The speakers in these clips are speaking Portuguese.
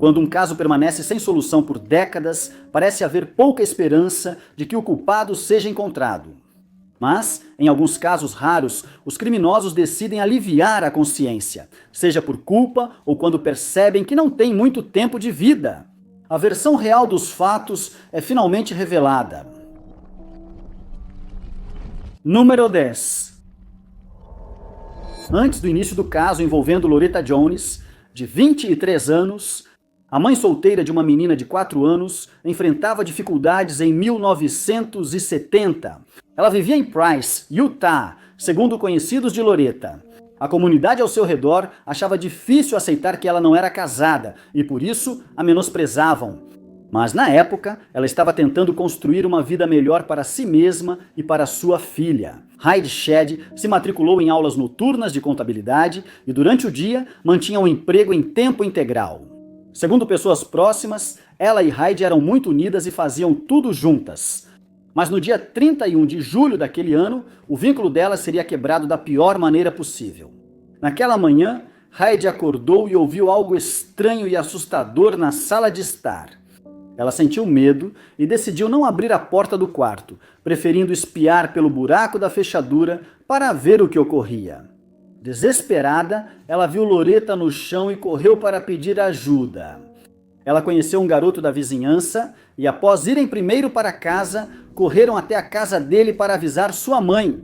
Quando um caso permanece sem solução por décadas, parece haver pouca esperança de que o culpado seja encontrado. Mas, em alguns casos raros, os criminosos decidem aliviar a consciência, seja por culpa ou quando percebem que não têm muito tempo de vida. A versão real dos fatos é finalmente revelada. Número 10. Antes do início do caso envolvendo Loretta Jones, de 23 anos, a mãe solteira de uma menina de 4 anos enfrentava dificuldades em 1970. Ela vivia em Price, Utah, segundo conhecidos de Loretta. A comunidade ao seu redor achava difícil aceitar que ela não era casada e por isso a menosprezavam. Mas na época, ela estava tentando construir uma vida melhor para si mesma e para sua filha. Heidi Shedd se matriculou em aulas noturnas de contabilidade e durante o dia mantinha um emprego em tempo integral. Segundo pessoas próximas, ela e Heidi eram muito unidas e faziam tudo juntas. Mas no dia 31 de julho daquele ano, o vínculo dela seria quebrado da pior maneira possível. Naquela manhã, Heidi acordou e ouviu algo estranho e assustador na sala de estar. Ela sentiu medo e decidiu não abrir a porta do quarto, preferindo espiar pelo buraco da fechadura para ver o que ocorria. Desesperada, ela viu Loretta no chão e correu para pedir ajuda. Ela conheceu um garoto da vizinhança e, após irem primeiro para casa, correram até a casa dele para avisar sua mãe.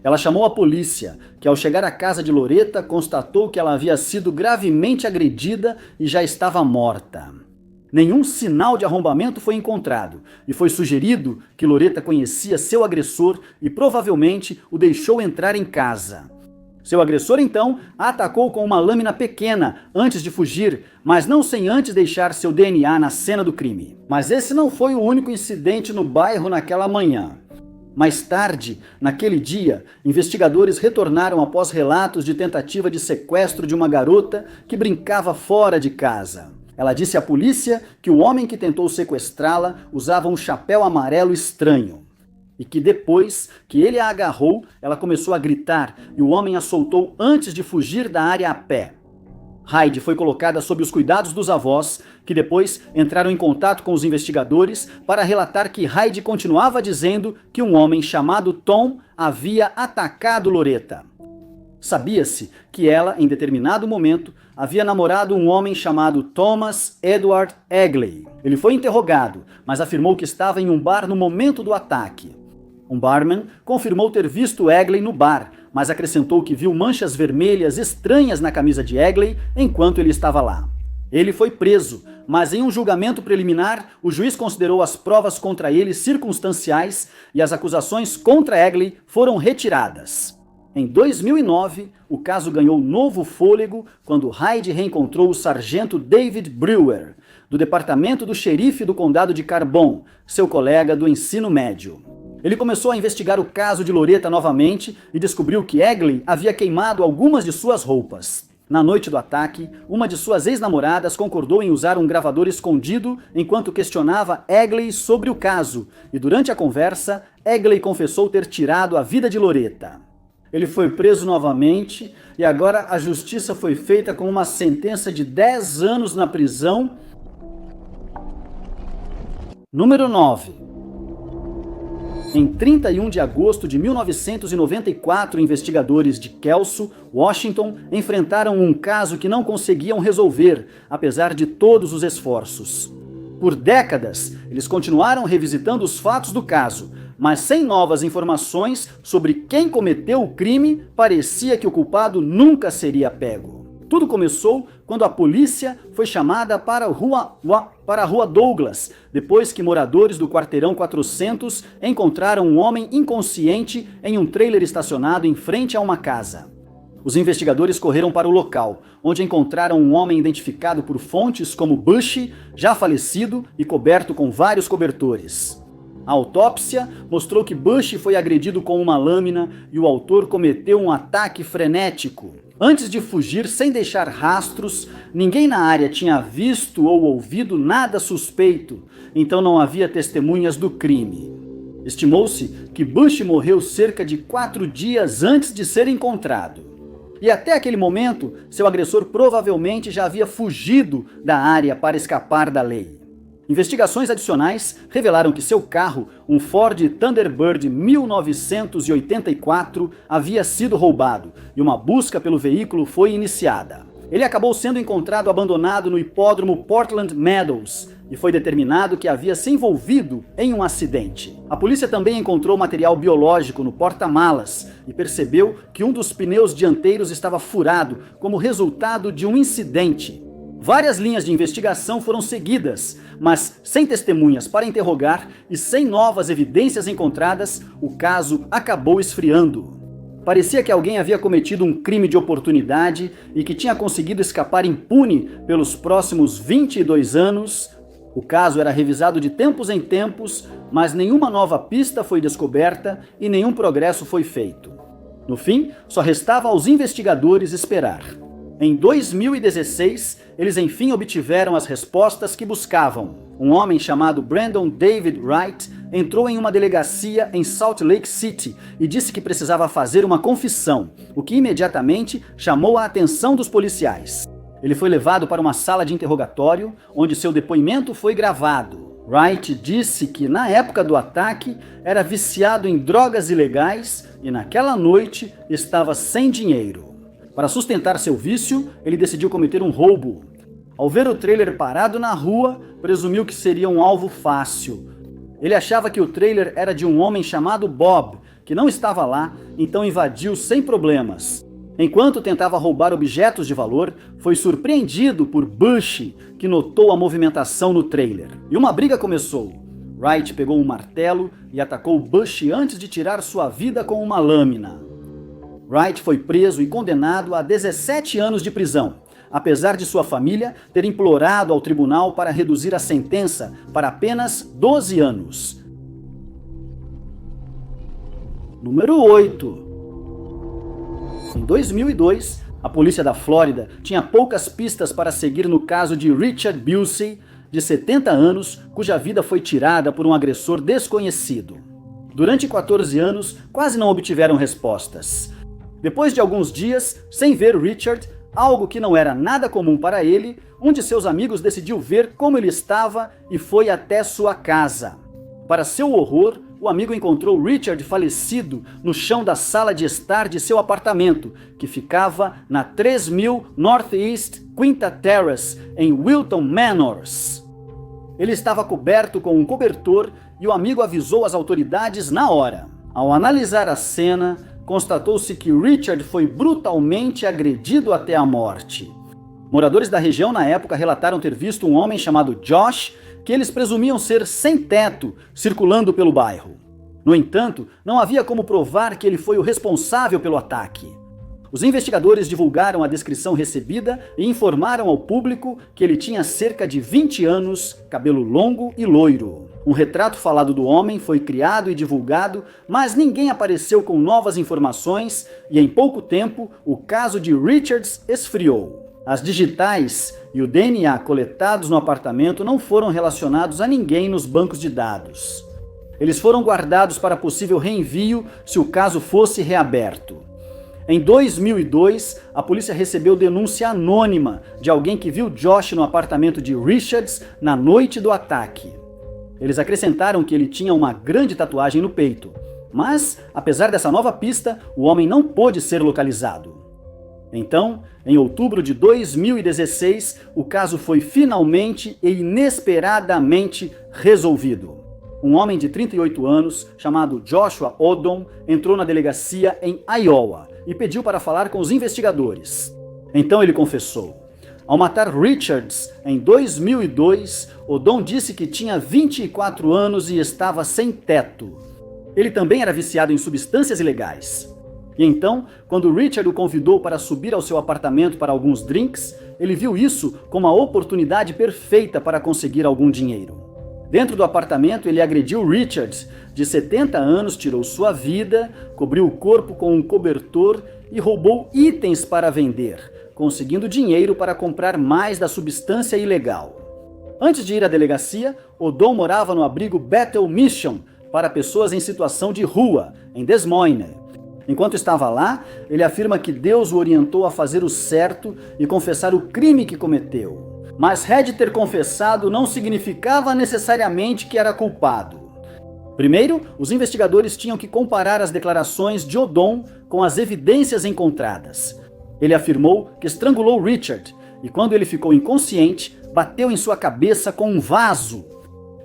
Ela chamou a polícia, que ao chegar à casa de Loretta, constatou que ela havia sido gravemente agredida e já estava morta. Nenhum sinal de arrombamento foi encontrado e foi sugerido que Loretta conhecia seu agressor e provavelmente o deixou entrar em casa. Seu agressor, então, a atacou com uma lâmina pequena antes de fugir, mas não sem antes deixar seu DNA na cena do crime. Mas esse não foi o único incidente no bairro naquela manhã. Mais tarde, naquele dia, investigadores retornaram após relatos de tentativa de sequestro de uma garota que brincava fora de casa. Ela disse à polícia que o homem que tentou sequestrá-la usava um chapéu amarelo estranho. E que depois que ele a agarrou, ela começou a gritar e o homem a soltou antes de fugir da área a pé. Heidi foi colocada sob os cuidados dos avós, que depois entraram em contato com os investigadores para relatar que Heidi continuava dizendo que um homem chamado Tom havia atacado Loretta. Sabia-se que ela, em determinado momento, havia namorado um homem chamado Thomas Edward Egley. Ele foi interrogado, mas afirmou que estava em um bar no momento do ataque. Um barman confirmou ter visto Egley no bar, mas acrescentou que viu manchas vermelhas estranhas na camisa de Egley enquanto ele estava lá. Ele foi preso, mas em um julgamento preliminar, o juiz considerou as provas contra ele circunstanciais e as acusações contra Egley foram retiradas. Em 2009, o caso ganhou novo fôlego quando Heidi reencontrou o sargento David Brewer, do departamento do xerife do condado de Carbon, seu colega do ensino médio. Ele começou a investigar o caso de Loretta novamente e descobriu que Egley havia queimado algumas de suas roupas. Na noite do ataque, uma de suas ex-namoradas concordou em usar um gravador escondido enquanto questionava Egley sobre o caso, e durante a conversa, Egley confessou ter tirado a vida de Loretta. Ele foi preso novamente e agora a justiça foi feita com uma sentença de 10 anos na prisão. Número 9. Em 31 de agosto de 1994, investigadores de Kelso, Washington, enfrentaram um caso que não conseguiam resolver, apesar de todos os esforços. Por décadas, eles continuaram revisitando os fatos do caso, mas sem novas informações sobre quem cometeu o crime, parecia que o culpado nunca seria pego. Tudo começou quando a polícia foi chamada para a Rua Douglas, depois que moradores do quarteirão 400 encontraram um homem inconsciente em um trailer estacionado em frente a uma casa. Os investigadores correram para o local, onde encontraram um homem identificado por fontes como Bush, já falecido e coberto com vários cobertores. A autópsia mostrou que Bush foi agredido com uma lâmina e o autor cometeu um ataque frenético. Antes de fugir sem deixar rastros, ninguém na área tinha visto ou ouvido nada suspeito, então não havia testemunhas do crime. Estimou-se que Bush morreu cerca de 4 dias antes de ser encontrado. E até aquele momento, seu agressor provavelmente já havia fugido da área para escapar da lei. Investigações adicionais revelaram que seu carro, um Ford Thunderbird 1984, havia sido roubado e uma busca pelo veículo foi iniciada. Ele acabou sendo encontrado abandonado no hipódromo Portland Meadows e foi determinado que havia se envolvido em um acidente. A polícia também encontrou material biológico no porta-malas e percebeu que um dos pneus dianteiros estava furado como resultado de um incidente. Várias linhas de investigação foram seguidas, mas sem testemunhas para interrogar e sem novas evidências encontradas, o caso acabou esfriando. Parecia que alguém havia cometido um crime de oportunidade e que tinha conseguido escapar impune pelos próximos 22 anos. O caso era revisado de tempos em tempos, mas nenhuma nova pista foi descoberta e nenhum progresso foi feito. No fim, só restava aos investigadores esperar. Em 2016, eles enfim obtiveram as respostas que buscavam. Um homem chamado Brandon David Wright entrou em uma delegacia em Salt Lake City e disse que precisava fazer uma confissão, o que imediatamente chamou a atenção dos policiais. Ele foi levado para uma sala de interrogatório, onde seu depoimento foi gravado. Wright disse que na época do ataque era viciado em drogas ilegais e naquela noite estava sem dinheiro. Para sustentar seu vício, ele decidiu cometer um roubo. Ao ver o trailer parado na rua, presumiu que seria um alvo fácil. Ele achava que o trailer era de um homem chamado Bob, que não estava lá, então invadiu sem problemas. Enquanto tentava roubar objetos de valor, foi surpreendido por Bush, que notou a movimentação no trailer. E uma briga começou. Wright pegou um martelo e atacou Bush antes de tirar sua vida com uma lâmina. Wright foi preso e condenado a 17 anos de prisão, apesar de sua família ter implorado ao tribunal para reduzir a sentença para apenas 12 anos. Número 8. Em 2002, a polícia da Flórida tinha poucas pistas para seguir no caso de Richard Busey, de 70 anos, cuja vida foi tirada por um agressor desconhecido. Durante 14 anos, quase não obtiveram respostas. Depois de alguns dias, sem ver Richard, algo que não era nada comum para ele, um de seus amigos decidiu ver como ele estava e foi até sua casa. Para seu horror, o amigo encontrou Richard falecido no chão da sala de estar de seu apartamento, que ficava na 3000 Northeast Quinta Terrace, em Wilton Manors. Ele estava coberto com um cobertor e o amigo avisou as autoridades na hora. Ao analisar a cena, constatou-se que Richard foi brutalmente agredido até a morte. Moradores da região na época relataram ter visto um homem chamado Josh, que eles presumiam ser sem teto, circulando pelo bairro. No entanto, não havia como provar que ele foi o responsável pelo ataque. Os investigadores divulgaram a descrição recebida e informaram ao público que ele tinha cerca de 20 anos, cabelo longo e loiro. Um retrato falado do homem foi criado e divulgado, mas ninguém apareceu com novas informações e em pouco tempo o caso de Richards esfriou. As digitais e o DNA coletados no apartamento não foram relacionados a ninguém nos bancos de dados. Eles foram guardados para possível reenvio se o caso fosse reaberto. Em 2002, a polícia recebeu denúncia anônima de alguém que viu Josh no apartamento de Richards na noite do ataque. Eles acrescentaram que ele tinha uma grande tatuagem no peito, mas, apesar dessa nova pista, o homem não pôde ser localizado. Então, em outubro de 2016, o caso foi finalmente e inesperadamente resolvido. Um homem de 38 anos, chamado Joshua Odom, entrou na delegacia em Iowa e pediu para falar com os investigadores. Então ele confessou. Ao matar Richards em 2002, Odom disse que tinha 24 anos e estava sem teto. Ele também era viciado em substâncias ilegais. E então, quando Richard o convidou para subir ao seu apartamento para alguns drinks, ele viu isso como a oportunidade perfeita para conseguir algum dinheiro. Dentro do apartamento, ele agrediu Richard, de 70 anos, tirou sua vida, cobriu o corpo com um cobertor e roubou itens para vender, conseguindo dinheiro para comprar mais da substância ilegal. Antes de ir à delegacia, Odom morava no abrigo Bethel Mission para pessoas em situação de rua, em Des Moines. Enquanto estava lá, ele afirma que Deus o orientou a fazer o certo e confessar o crime que cometeu. Mas Red ter confessado não significava necessariamente que era culpado. Primeiro, os investigadores tinham que comparar as declarações de Odom com as evidências encontradas. Ele afirmou que estrangulou Richard e, quando ele ficou inconsciente, bateu em sua cabeça com um vaso.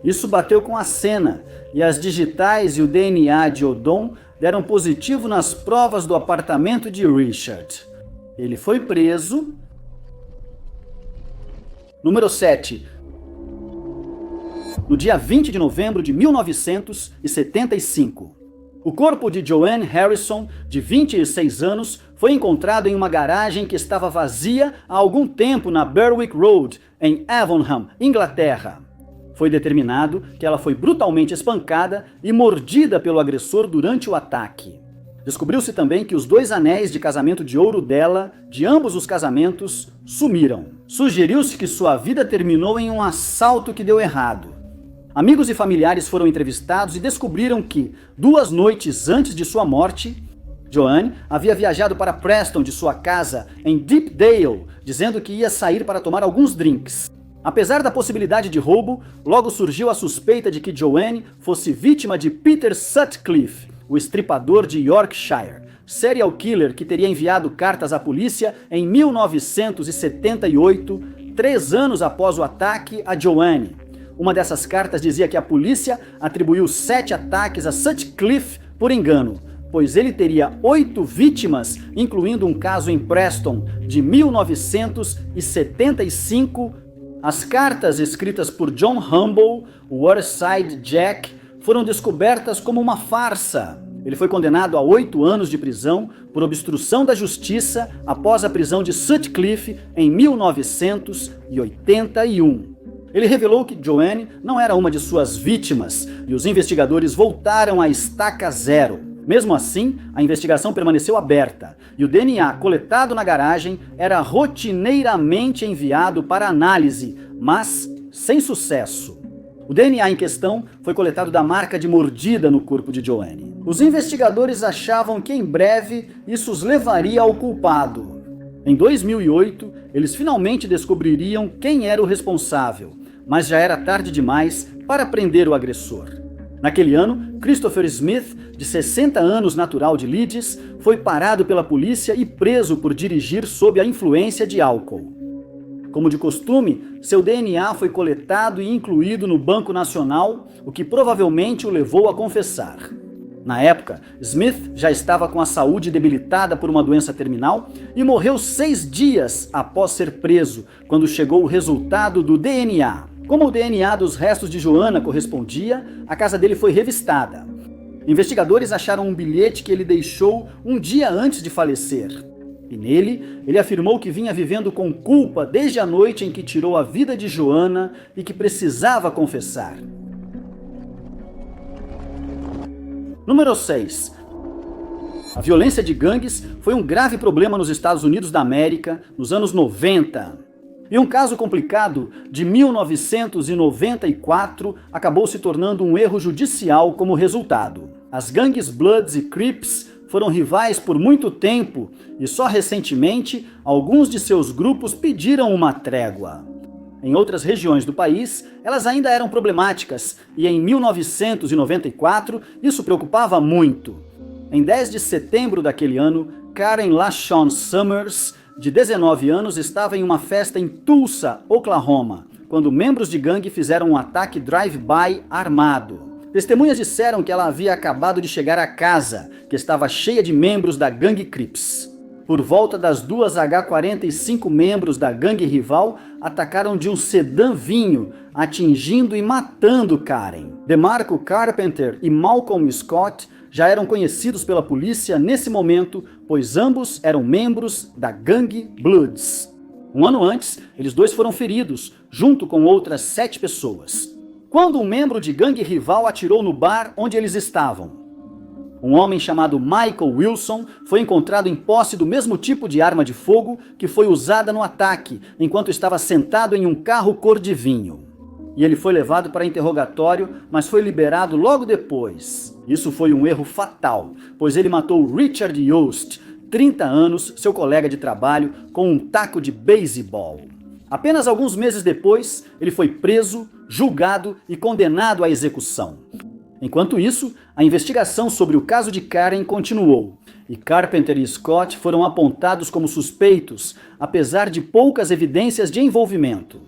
Isso bateu com a cena, e as digitais e o DNA de Odom deram positivo nas provas do apartamento de Richard. Ele foi preso. Número 7. No dia 20 de novembro de 1975. O corpo de Joanne Harrison, de 26 anos, foi encontrado em uma garagem que estava vazia há algum tempo na Berwick Road, em Avonham, Inglaterra. Foi determinado que ela foi brutalmente espancada e mordida pelo agressor durante o ataque. Descobriu-se também que os 2 anéis de casamento de ouro dela, de ambos os casamentos, sumiram. Sugeriu-se que sua vida terminou em um assalto que deu errado. Amigos e familiares foram entrevistados e descobriram que, 2 noites antes de sua morte, Joanne havia viajado para Preston de sua casa em Deepdale, dizendo que ia sair para tomar alguns drinks. Apesar da possibilidade de roubo, logo surgiu a suspeita de que Joanne fosse vítima de Peter Sutcliffe, o estripador de Yorkshire, serial killer que teria enviado cartas à polícia em 1978, 3 anos após o ataque a Joanne. Uma dessas cartas dizia que a polícia atribuiu 7 ataques a Sutcliffe por engano, pois ele teria 8 vítimas, incluindo um caso em Preston de 1975. As cartas escritas por John Humble, o Waterside Jack, foram descobertas como uma farsa. Ele foi condenado a 8 anos de prisão por obstrução da justiça após a prisão de Sutcliffe em 1981. Ele revelou que Joanne não era uma de suas vítimas e os investigadores voltaram à estaca zero. Mesmo assim, a investigação permaneceu aberta e o DNA coletado na garagem era rotineiramente enviado para análise, mas sem sucesso. O DNA em questão foi coletado da marca de mordida no corpo de Joanne. Os investigadores achavam que em breve isso os levaria ao culpado. Em 2008, eles finalmente descobririam quem era o responsável, mas já era tarde demais para prender o agressor. Naquele ano, Christopher Smith, de 60 anos, natural de Leeds, foi parado pela polícia e preso por dirigir sob a influência de álcool. Como de costume, seu DNA foi coletado e incluído no Banco Nacional, o que provavelmente o levou a confessar. Na época, Smith já estava com a saúde debilitada por uma doença terminal e morreu 6 dias após ser preso, quando chegou o resultado do DNA. Como o DNA dos restos de Joanna correspondia, a casa dele foi revistada. Investigadores acharam um bilhete que ele deixou um dia antes de falecer. E nele, ele afirmou que vinha vivendo com culpa desde a noite em que tirou a vida de Joanna e que precisava confessar. Número 6. A violência de gangues foi um grave problema nos Estados Unidos da América nos anos 90. E um caso complicado de 1994 acabou se tornando um erro judicial como resultado. As gangues Bloods e Crips foram rivais por muito tempo e só recentemente alguns de seus grupos pediram uma trégua. Em outras regiões do país, elas ainda eram problemáticas e em 1994 isso preocupava muito. Em 10 de setembro daquele ano, Karen LaShawn Summers, de 19 anos, estava em uma festa em Tulsa, Oklahoma, quando membros de gangue fizeram um ataque drive-by armado. Testemunhas disseram que ela havia acabado de chegar à casa, que estava cheia de membros da gangue Crips. Por volta das 2 H-45 membros da gangue rival atacaram de um sedã vinho, atingindo e matando Karen. DeMarco Carpenter e Malcolm Scott já eram conhecidos pela polícia nesse momento, pois ambos eram membros da gangue Bloods. Um ano antes, eles dois foram feridos, junto com outras 7 pessoas, quando um membro de gangue rival atirou no bar onde eles estavam. Um homem chamado Michael Wilson foi encontrado em posse do mesmo tipo de arma de fogo que foi usada no ataque, enquanto estava sentado em um carro cor de vinho. e ele foi levado para interrogatório, mas foi liberado logo depois. Isso foi um erro fatal, pois ele matou Richard Yost, 30 anos, seu colega de trabalho, com um taco de beisebol. Apenas alguns meses depois, ele foi preso, julgado e condenado à execução. Enquanto isso, a investigação sobre o caso de Karen continuou, e Carpenter e Scott foram apontados como suspeitos, apesar de poucas evidências de envolvimento.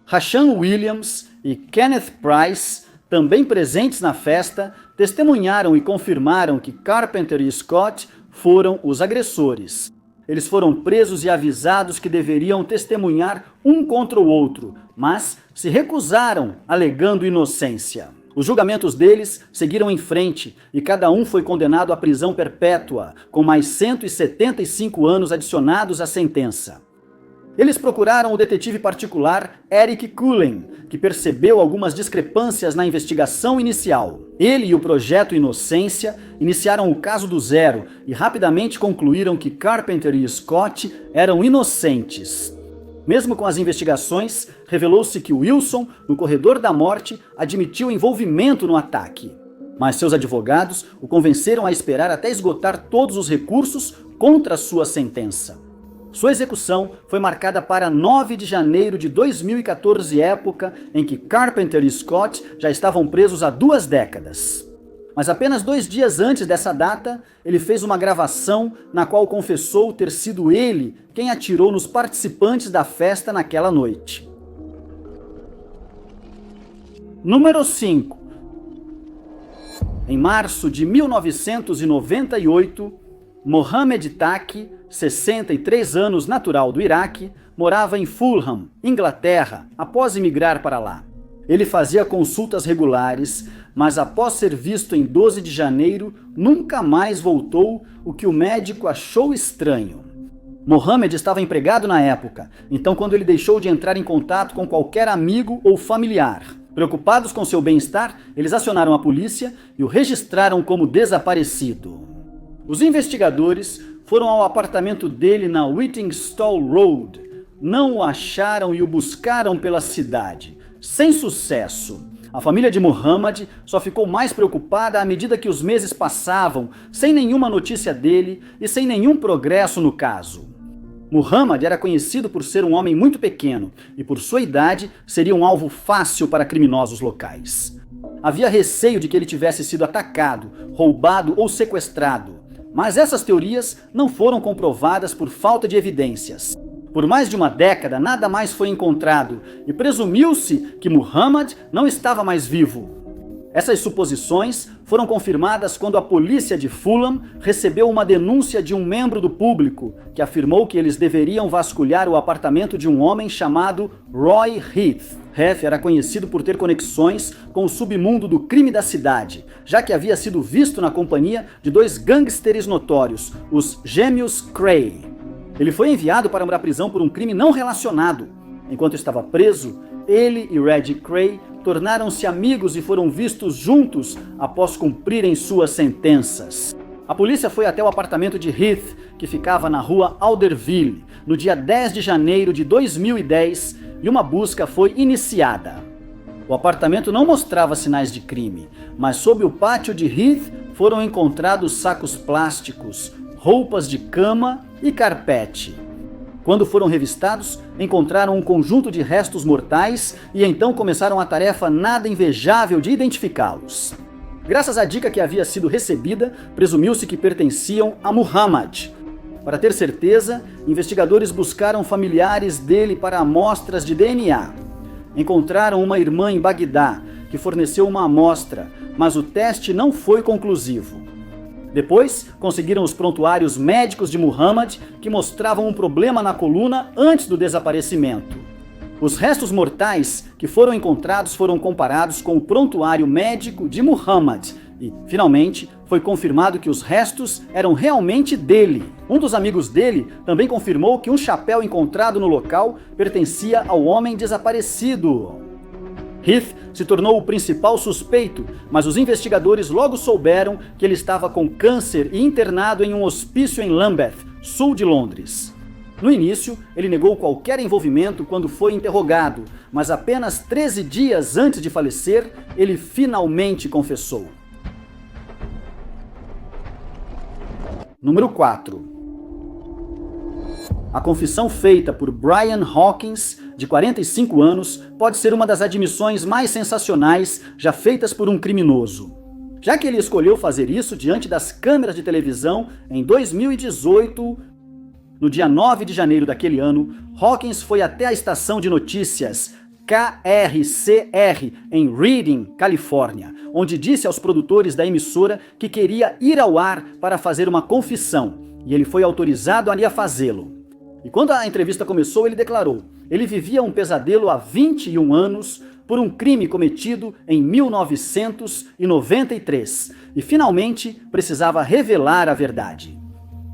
Rashan Williams e Kenneth Price, também presentes na festa, testemunharam e confirmaram que Carpenter e Scott foram os agressores. Eles foram presos e avisados que deveriam testemunhar um contra o outro, mas se recusaram, alegando inocência. Os julgamentos deles seguiram em frente e cada um foi condenado à prisão perpétua, com mais 175 anos adicionados à sentença. Eles procuraram o detetive particular Eric Cullen, que percebeu algumas discrepâncias na investigação inicial. Ele e o Projeto Inocência iniciaram o caso do zero e rapidamente concluíram que Carpenter e Scott eram inocentes. Mesmo com as investigações, revelou-se que Wilson, no corredor da morte, admitiu envolvimento no ataque. Mas seus advogados o convenceram a esperar até esgotar todos os recursos contra sua sentença. Sua execução foi marcada para 9 de janeiro de 2014, época em que Carpenter e Scott já estavam presos há 2 décadas. Mas apenas 2 dias antes dessa data, ele fez uma gravação na qual confessou ter sido ele quem atirou nos participantes da festa naquela noite. Número 5. Em março de 1998, Mohamed Taki, 63 anos, natural do Iraque, morava em Fulham, Inglaterra, após imigrar para lá. Ele fazia consultas regulares, mas após ser visto em 12 de janeiro, nunca mais voltou, o que o médico achou estranho. Mohamed estava empregado na época, então quando ele deixou de entrar em contato com qualquer amigo ou familiar. Preocupados com seu bem-estar, eles acionaram a polícia e o registraram como desaparecido. Os investigadores foram ao apartamento dele na Whittingstall Road. Não o acharam e o buscaram pela cidade, sem sucesso. A família de Mohamed só ficou mais preocupada à medida que os meses passavam, sem nenhuma notícia dele e sem nenhum progresso no caso. Mohamed era conhecido por ser um homem muito pequeno e, por sua idade, seria um alvo fácil para criminosos locais. Havia receio de que ele tivesse sido atacado, roubado ou sequestrado, mas essas teorias não foram comprovadas por falta de evidências. Por mais de uma década, nada mais foi encontrado e presumiu-se que Mohamed não estava mais vivo. Essas suposições foram confirmadas quando a polícia de Fulham recebeu uma denúncia de um membro do público que afirmou que eles deveriam vasculhar o apartamento de um homem chamado Roy Heath. Heath era conhecido por ter conexões com o submundo do crime da cidade, já que havia sido visto na companhia de 2 gangsters notórios, os gêmeos Cray. Ele foi enviado para uma prisão por um crime não relacionado. Enquanto estava preso, ele e Reggie Cray tornaram-se amigos e foram vistos juntos após cumprirem suas sentenças. A polícia foi até o apartamento de Heath, que ficava na rua Alderville, no dia 10 de janeiro de 2010, e uma busca foi iniciada. O apartamento não mostrava sinais de crime, mas sob o pátio de Heath foram encontrados sacos plásticos, roupas de cama e carpete. Quando foram revistados, encontraram um conjunto de restos mortais e então começaram a tarefa nada invejável de identificá-los. Graças à dica que havia sido recebida, presumiu-se que pertenciam a Muhammad. Para ter certeza, investigadores buscaram familiares dele para amostras de DNA. Encontraram uma irmã em Bagdá, que forneceu uma amostra, mas o teste não foi conclusivo. Depois, conseguiram os prontuários médicos de Muhammad, que mostravam um problema na coluna antes do desaparecimento. Os restos mortais que foram encontrados foram comparados com o prontuário médico de Muhammad e, finalmente, foi confirmado que os restos eram realmente dele. Um dos amigos dele também confirmou que um chapéu encontrado no local pertencia ao homem desaparecido. Heath se tornou o principal suspeito, mas os investigadores logo souberam que ele estava com câncer e internado em um hospício em Lambeth, sul de Londres. No início, ele negou qualquer envolvimento quando foi interrogado, mas apenas 13 dias antes de falecer, ele finalmente confessou. Número 4. A confissão feita por Brian Hawkins, de 45 anos, pode ser uma das admissões mais sensacionais já feitas por um criminoso. Já que ele escolheu fazer isso diante das câmeras de televisão em 2018, no dia 9 de janeiro daquele ano, Hawkins foi até a estação de notícias KRCR em Redding, Califórnia, onde disse aos produtores da emissora que queria ir ao ar para fazer uma confissão, e ele foi autorizado a ir a fazê-lo. E quando a entrevista começou, ele declarou: ele vivia um pesadelo há 21 anos por um crime cometido em 1993 e finalmente precisava revelar a verdade.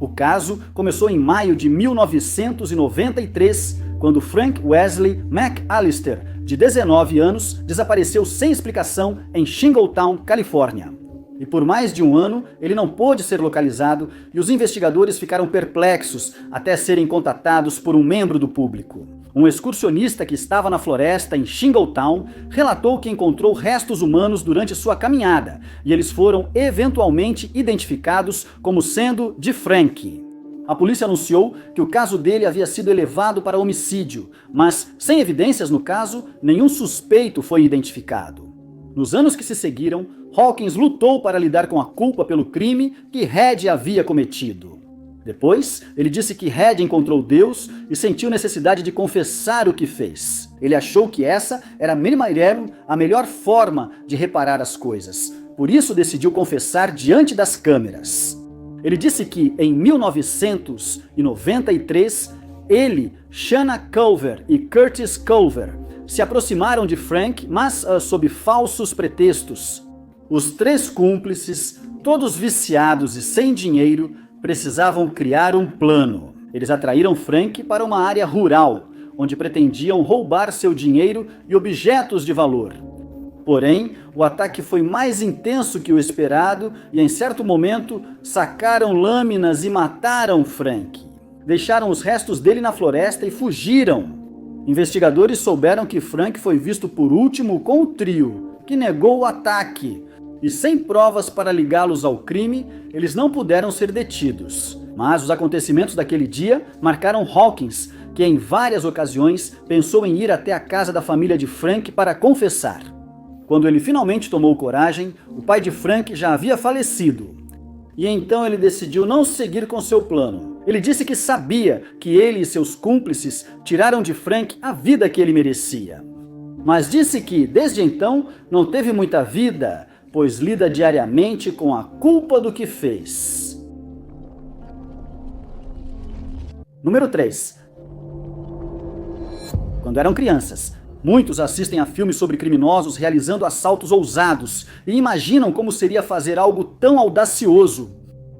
O caso começou em maio de 1993, quando Frank Wesley McAllister, de 19 anos, desapareceu sem explicação em Shingletown, Califórnia. E por mais de um ano, ele não pôde ser localizado e os investigadores ficaram perplexos até serem contatados por um membro do público. Um excursionista que estava na floresta em Shingletown relatou que encontrou restos humanos durante sua caminhada e eles foram eventualmente identificados como sendo de Frank. A polícia anunciou que o caso dele havia sido elevado para homicídio, mas sem evidências no caso, nenhum suspeito foi identificado. Nos anos que se seguiram, Hawkins lutou para lidar com a culpa pelo crime que Red havia cometido. Depois, ele disse que Red encontrou Deus e sentiu necessidade de confessar o que fez. Ele achou que essa era a melhor forma de reparar as coisas. Por isso decidiu confessar diante das câmeras. Ele disse que, em 1993, ele, Shanna Culver e Curtis Culver se aproximaram de Frank, mas sob falsos pretextos. Os três cúmplices, todos viciados e sem dinheiro, precisavam criar um plano. Eles atraíram Frank para uma área rural, onde pretendiam roubar seu dinheiro e objetos de valor. Porém, o ataque foi mais intenso que o esperado e, em certo momento, sacaram lâminas e mataram Frank. Deixaram os restos dele na floresta e fugiram. Investigadores souberam que Frank foi visto por último com o trio, que negou o ataque. E sem provas para ligá-los ao crime, eles não puderam ser detidos. Mas os acontecimentos daquele dia marcaram Hawkins, que em várias ocasiões pensou em ir até a casa da família de Frank para confessar. Quando ele finalmente tomou coragem, o pai de Frank já havia falecido. E então ele decidiu não seguir com seu plano. Ele disse que sabia que ele e seus cúmplices tiraram de Frank a vida que ele merecia. Mas disse que, desde então, não teve muita vida, pois lida diariamente com a culpa do que fez. Número 3. Quando eram crianças, muitos assistem a filmes sobre criminosos realizando assaltos ousados e imaginam como seria fazer algo tão audacioso.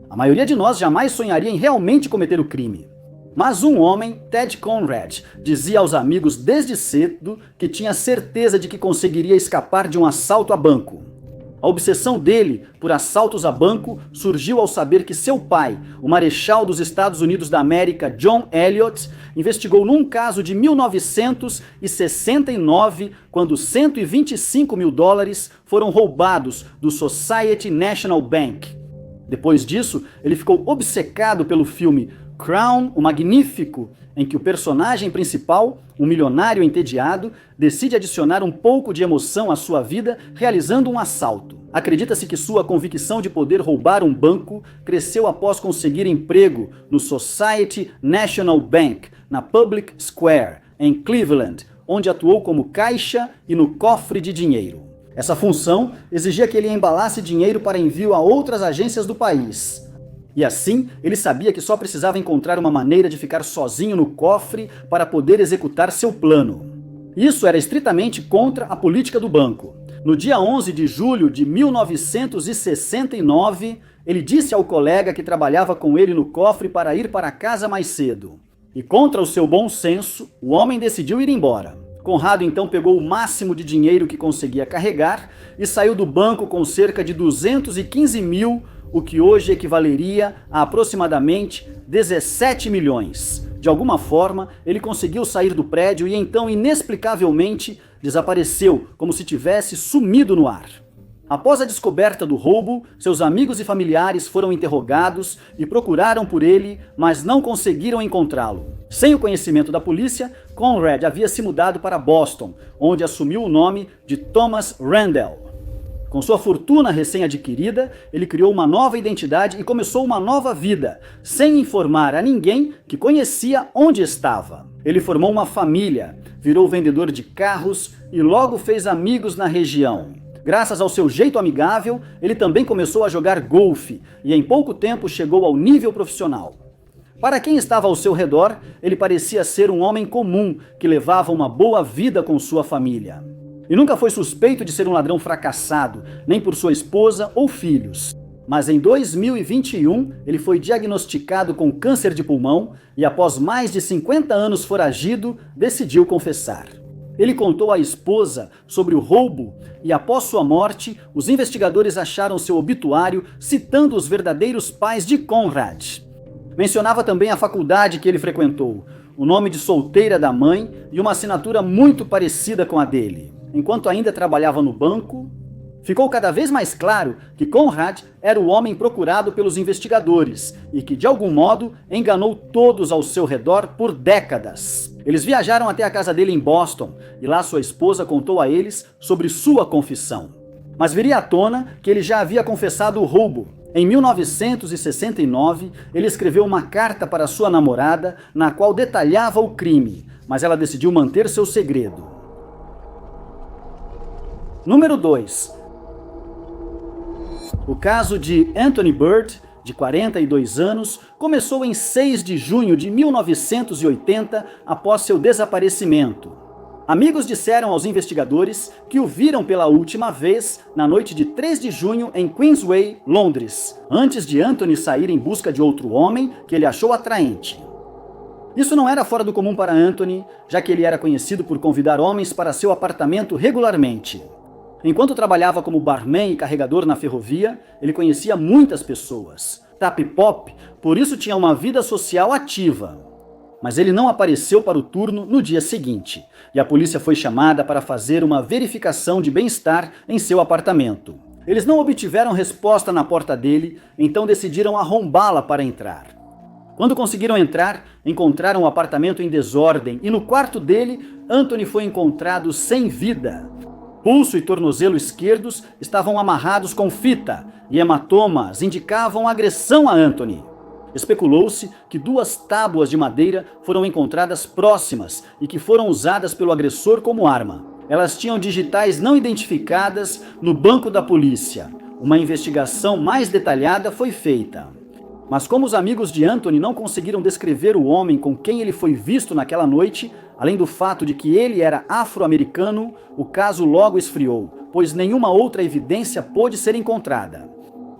A maioria de nós jamais sonharia em realmente cometer o crime. Mas um homem, Ted Conrad, dizia aos amigos desde cedo que tinha certeza de que conseguiria escapar de um assalto a banco. A obsessão dele por assaltos a banco surgiu ao saber que seu pai, o marechal dos Estados Unidos da América, John Elliott, investigou num caso de 1969, quando $125 mil foram roubados do Society National Bank. Depois disso, ele ficou obcecado pelo filme Crown, o Magnífico, em que o personagem principal, um milionário entediado, decide adicionar um pouco de emoção à sua vida realizando um assalto. Acredita-se que sua convicção de poder roubar um banco cresceu após conseguir emprego no Society National Bank, na Public Square, em Cleveland, onde atuou como caixa e no cofre de dinheiro. Essa função exigia que ele embalasse dinheiro para envio a outras agências do país. E assim, ele sabia que só precisava encontrar uma maneira de ficar sozinho no cofre para poder executar seu plano. Isso era estritamente contra a política do banco. No dia 11 de julho de 1969, ele disse ao colega que trabalhava com ele no cofre para ir para casa mais cedo. E contra o seu bom senso, o homem decidiu ir embora. Conrado então pegou o máximo de dinheiro que conseguia carregar e saiu do banco com cerca de 215 mil, o que hoje equivaleria a aproximadamente 17 milhões. De alguma forma, ele conseguiu sair do prédio e então, inexplicavelmente, desapareceu, como se tivesse sumido no ar. Após a descoberta do roubo, seus amigos e familiares foram interrogados e procuraram por ele, mas não conseguiram encontrá-lo. Sem o conhecimento da polícia, Conrad havia se mudado para Boston, onde assumiu o nome de Thomas Randall. Com sua fortuna recém-adquirida, ele criou uma nova identidade e começou uma nova vida, sem informar a ninguém que conhecia onde estava. Ele formou uma família, virou vendedor de carros e logo fez amigos na região. Graças ao seu jeito amigável, ele também começou a jogar golfe e em pouco tempo chegou ao nível profissional. Para quem estava ao seu redor, ele parecia ser um homem comum que levava uma boa vida com sua família. E nunca foi suspeito de ser um ladrão fracassado, nem por sua esposa ou filhos. Mas em 2021, ele foi diagnosticado com câncer de pulmão e após mais de 50 anos foragido, decidiu confessar. Ele contou à esposa sobre o roubo e após sua morte, os investigadores acharam seu obituário citando os verdadeiros pais de Conrad. Mencionava também a faculdade que ele frequentou, o nome de solteira da mãe e uma assinatura muito parecida com a dele. Enquanto ainda trabalhava no banco, ficou cada vez mais claro que Conrad era o homem procurado pelos investigadores e que, de algum modo, enganou todos ao seu redor por décadas. Eles viajaram até a casa dele em Boston e lá sua esposa contou a eles sobre sua confissão. Mas viria à tona que ele já havia confessado o roubo. Em 1969, ele escreveu uma carta para sua namorada na qual detalhava o crime, mas ela decidiu manter seu segredo. Número 2. O caso de Anthony Bird, de 42 anos, começou em 6 de junho de 1980, após seu desaparecimento. Amigos disseram aos investigadores que o viram pela última vez na noite de 3 de junho em Queensway, Londres, antes de Anthony sair em busca de outro homem que ele achou atraente. Isso não era fora do comum para Anthony, já que ele era conhecido por convidar homens para seu apartamento regularmente. Enquanto trabalhava como barman e carregador na ferrovia, ele conhecia muitas pessoas. Tap Pop, por isso tinha uma vida social ativa. Mas ele não apareceu para o turno no dia seguinte, e a polícia foi chamada para fazer uma verificação de bem-estar em seu apartamento. Eles não obtiveram resposta na porta dele, então decidiram arrombá-la para entrar. Quando conseguiram entrar, encontraram o apartamento em desordem e no quarto dele, Anthony foi encontrado sem vida. Pulso e tornozelo esquerdos estavam amarrados com fita e hematomas indicavam agressão a Anthony. Especulou-se que 2 tábuas de madeira foram encontradas próximas e que foram usadas pelo agressor como arma. Elas tinham digitais não identificadas no banco da polícia. Uma investigação mais detalhada foi feita. Mas como os amigos de Anthony não conseguiram descrever o homem com quem ele foi visto naquela noite, além do fato de que ele era afro-americano, o caso logo esfriou, pois nenhuma outra evidência pôde ser encontrada.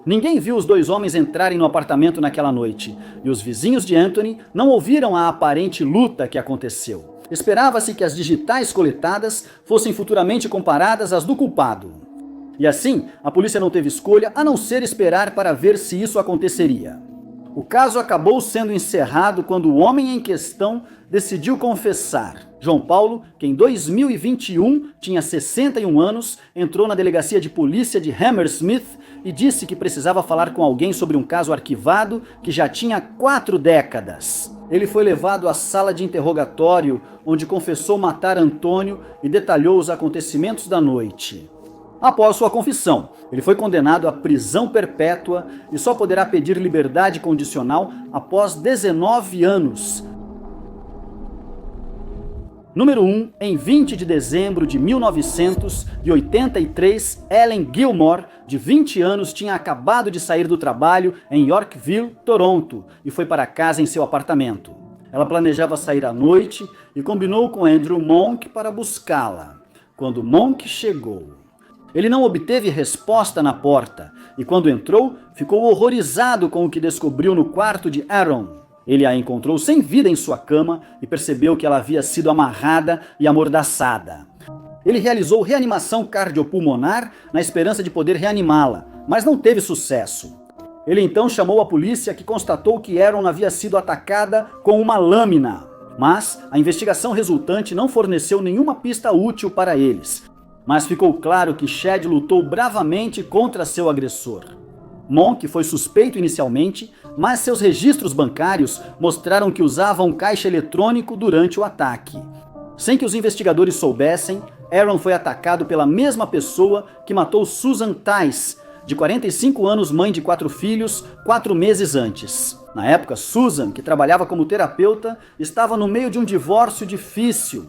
Ninguém viu os 2 homens entrarem no apartamento naquela noite, e os vizinhos de Anthony não ouviram a aparente luta que aconteceu. Esperava-se que as digitais coletadas fossem futuramente comparadas às do culpado. E assim, a polícia não teve escolha a não ser esperar para ver se isso aconteceria. O caso acabou sendo encerrado quando o homem em questão decidiu confessar. João Paulo, que em 2021 tinha 61 anos, entrou na delegacia de polícia de Hammersmith e disse que precisava falar com alguém sobre um caso arquivado que já tinha 4 décadas. Ele foi levado à sala de interrogatório, onde confessou matar Antônio e detalhou os acontecimentos da noite. Após sua confissão, ele foi condenado à prisão perpétua e só poderá pedir liberdade condicional após 19 anos. Número 1. Em 20 de dezembro de 1983, Ellen Gilmore, de 20 anos, tinha acabado de sair do trabalho em Yorkville, Toronto, e foi para casa em seu apartamento. Ela planejava sair à noite e combinou com Andrew Monk para buscá-la. Quando Monk chegou, ele não obteve resposta na porta e quando entrou, ficou horrorizado com o que descobriu no quarto de Aaron. Ele a encontrou sem vida em sua cama e percebeu que ela havia sido amarrada e amordaçada. Ele realizou reanimação cardiopulmonar na esperança de poder reanimá-la, mas não teve sucesso. Ele então chamou a polícia, que constatou que Aaron havia sido atacada com uma lâmina. Mas a investigação resultante não forneceu nenhuma pista útil para eles. Mas ficou claro que Chad lutou bravamente contra seu agressor. Monk foi suspeito inicialmente, mas seus registros bancários mostraram que usava um caixa eletrônico durante o ataque. Sem que os investigadores soubessem, Aaron foi atacado pela mesma pessoa que matou Susan Tice, de 45 anos, mãe de 4 filhos, 4 meses antes. Na época, Susan, que trabalhava como terapeuta, estava no meio de um divórcio difícil.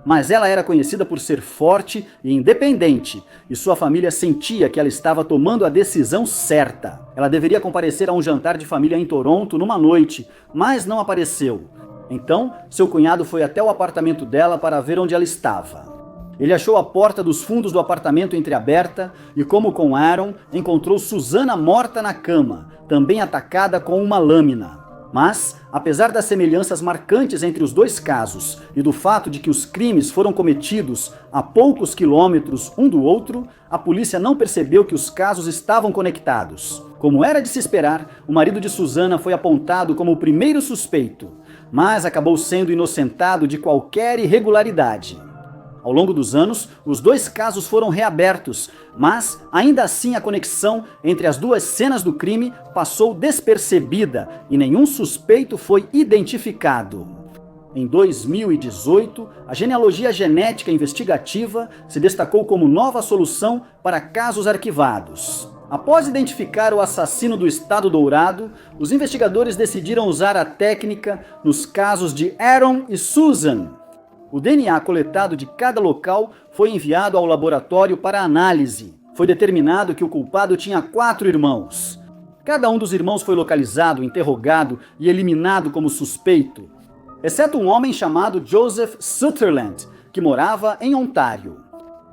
Mas ela era conhecida por ser forte e independente, e sua família sentia que ela estava tomando a decisão certa. Ela deveria comparecer a um jantar de família em Toronto numa noite, mas não apareceu. Então, seu cunhado foi até o apartamento dela para ver onde ela estava. Ele achou a porta dos fundos do apartamento entreaberta e, como com Aaron, encontrou Susana morta na cama, também atacada com uma lâmina. Mas, apesar das semelhanças marcantes entre os dois casos e do fato de que os crimes foram cometidos a poucos quilômetros um do outro, a polícia não percebeu que os casos estavam conectados. Como era de se esperar, o marido de Susana foi apontado como o primeiro suspeito, mas acabou sendo inocentado de qualquer irregularidade. Ao longo dos anos, os dois casos foram reabertos, mas ainda assim a conexão entre as duas cenas do crime passou despercebida e nenhum suspeito foi identificado. Em 2018, a genealogia genética investigativa se destacou como nova solução para casos arquivados. Após identificar o assassino do Estado Dourado, os investigadores decidiram usar a técnica nos casos de Aaron e Susan. O DNA coletado de cada local foi enviado ao laboratório para análise. Foi determinado que o culpado tinha 4 irmãos. Cada um dos irmãos foi localizado, interrogado e eliminado como suspeito, exceto um homem chamado Joseph Sutherland, que morava em Ontário.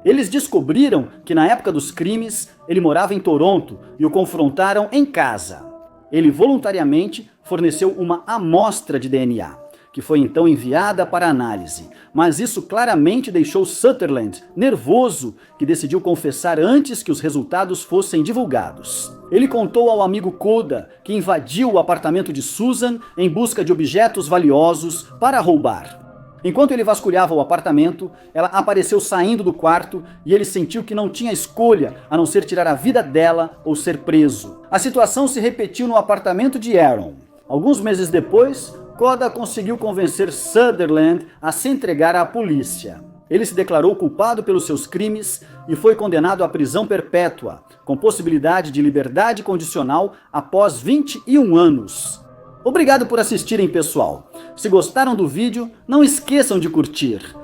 Eles descobriram que na época dos crimes ele morava em Toronto e o confrontaram em casa. Ele voluntariamente forneceu uma amostra de DNA, que foi então enviada para análise. Mas isso claramente deixou Sutherland nervoso, que decidiu confessar antes que os resultados fossem divulgados. Ele contou ao amigo Koda que invadiu o apartamento de Susan em busca de objetos valiosos para roubar. Enquanto ele vasculhava o apartamento, ela apareceu saindo do quarto e ele sentiu que não tinha escolha a não ser tirar a vida dela ou ser preso. A situação se repetiu no apartamento de Aaron. Alguns meses depois, Koda conseguiu convencer Sutherland a se entregar à polícia. Ele se declarou culpado pelos seus crimes e foi condenado à prisão perpétua, com possibilidade de liberdade condicional após 21 anos. Obrigado por assistirem, pessoal. Se gostaram do vídeo, não esqueçam de curtir.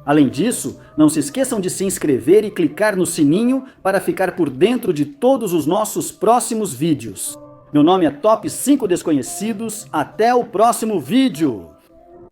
Além disso, não se esqueçam de se inscrever e clicar no sininho para ficar por dentro de todos os nossos próximos vídeos. Meu nome é Top 5 Desconhecidos. Até o próximo vídeo!